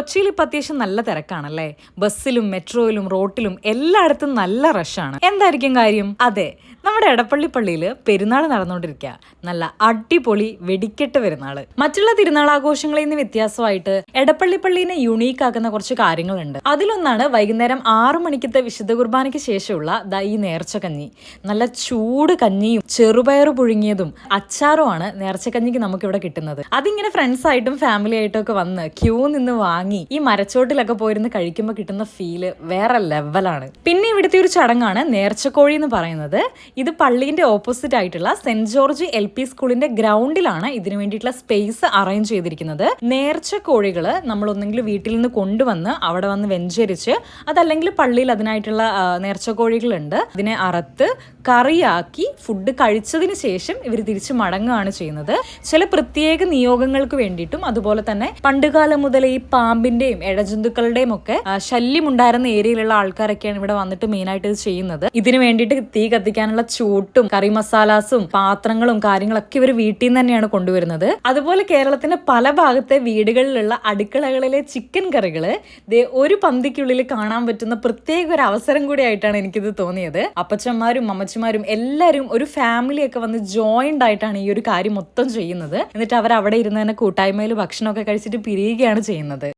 കൊച്ചിയിൽ ഇപ്പം അത്യാവശ്യം നല്ല തിരക്കാണല്ലേ. ബസ്സിലും മെട്രോയിലും റോട്ടിലും എല്ലായിടത്തും നല്ല റഷാണ്. എന്തായിരിക്കും കാര്യം? അതെ, നമ്മുടെ എടപ്പള്ളി പള്ളിയിൽ പെരുന്നാൾ നടന്നുകൊണ്ടിരിക്കുക. നല്ല അടിപൊളി വെടിക്കെട്ട് പെരുന്നാൾ. മറ്റുള്ള തിരുനാളാഘോഷങ്ങളിൽ നിന്ന് വ്യത്യാസമായിട്ട് എടപ്പള്ളി പള്ളീനെ യുണീക്ക് ആക്കുന്ന കുറച്ച് കാര്യങ്ങളുണ്ട്. അതിലൊന്നാണ് വൈകുന്നേരം 6 മണിക്കത്തെ വിശുദ്ധ കുർബാനയ്ക്ക് ശേഷമുള്ള ഈ നേർച്ചക്കഞ്ഞി. നല്ല ചൂട് കഞ്ഞിയും ചെറുപയർ പുഴുങ്ങിയതും അച്ചാറുമാണ് നേർച്ചക്കഞ്ഞിക്ക് നമുക്കിവിടെ കിട്ടുന്നത്. അതിങ്ങനെ ഫ്രണ്ട്സ് ആയിട്ടും ഫാമിലി ആയിട്ടും ഒക്കെ വന്ന് ക്യൂ നിന്ന് വാങ്ങി ഈ മരച്ചോട്ടിലൊക്കെ പോയിരുന്ന് കഴിക്കുമ്പോൾ കിട്ടുന്ന ഫീല് വേറെ ലെവലാണ്. പിന്നെ ഇവിടുത്തെ ഒരു ചടങ്ങാണ് നേർച്ചക്കോഴി എന്ന് പറയുന്നത്. ഇത് പള്ളീന്റെ ഓപ്പോസിറ്റ് ആയിട്ടുള്ള സെന്റ് ജോർജ് LP സ്കൂളിന്റെ ഗ്രൗണ്ടിലാണ് ഇതിനു വേണ്ടിയിട്ടുള്ള സ്പേസ് അറേഞ്ച് ചെയ്തിരിക്കുന്നത്. നേർച്ചക്കോഴികള് നമ്മൾ ഒന്നെങ്കിൽ വീട്ടിൽ നിന്ന് കൊണ്ടുവന്ന് അവിടെ വന്ന് വെഞ്ചരിച്ച്, അതല്ലെങ്കിൽ പള്ളിയിൽ അതിനായിട്ടുള്ള നേർച്ചക്കോഴികളുണ്ട്, ഇതിനെ അറുത്ത് കറിയാക്കി ഫുഡ് കഴിച്ചതിന് ശേഷം ഇവർ തിരിച്ച് മടങ്ങുകയാണ് ചെയ്യുന്നത്. ചില പ്രത്യേക നിയോഗങ്ങൾക്ക് വേണ്ടിയിട്ടും അതുപോലെ തന്നെ പണ്ടുകാലം മുതൽ ഈ പാമ്പിന്റെയും ഇഴജന്തുക്കളുടെയും ഒക്കെ ശല്യമുണ്ടായിരുന്ന ഏരിയയിലുള്ള ആൾക്കാരൊക്കെയാണ് ഇവിടെ വന്നിട്ട് മെയിനായിട്ട് ഇത് ചെയ്യുന്നത്. ഇതിനു വേണ്ടിയിട്ട് തീ കത്തിക്കാനുള്ള ചൂട്ടും കറി മസാലാസും പാത്രങ്ങളും കാര്യങ്ങളൊക്കെ ഇവർ വീട്ടിൽ നിന്ന് തന്നെയാണ് കൊണ്ടുവരുന്നത്. അതുപോലെ കേരളത്തിന്റെ പല ഭാഗത്തെ വീടുകളിലുള്ള അടുക്കളകളിലെ ചിക്കൻ കറികള് ഒരു പന്തിക്കുള്ളിൽ കാണാൻ പറ്റുന്ന പ്രത്യേക ഒരു അവസരം കൂടി ആയിട്ടാണ് എനിക്കിത് തോന്നിയത്. അപ്പച്ചന്മാരും അമ്മച്ചിമാരും എല്ലാവരും ഒരു ഫാമിലിയൊക്കെ വന്ന് ജോയിന്റ് ആയിട്ടാണ് ഈ ഒരു കാര്യം മൊത്തം ചെയ്യുന്നത്. എന്നിട്ട് അവർ അവിടെ ഇരുന്ന് തന്നെ കൂട്ടായ്മയിൽ ഭക്ഷണമൊക്കെ കഴിച്ചിട്ട് പിരിയുകയാണ് ചെയ്യുന്നത്.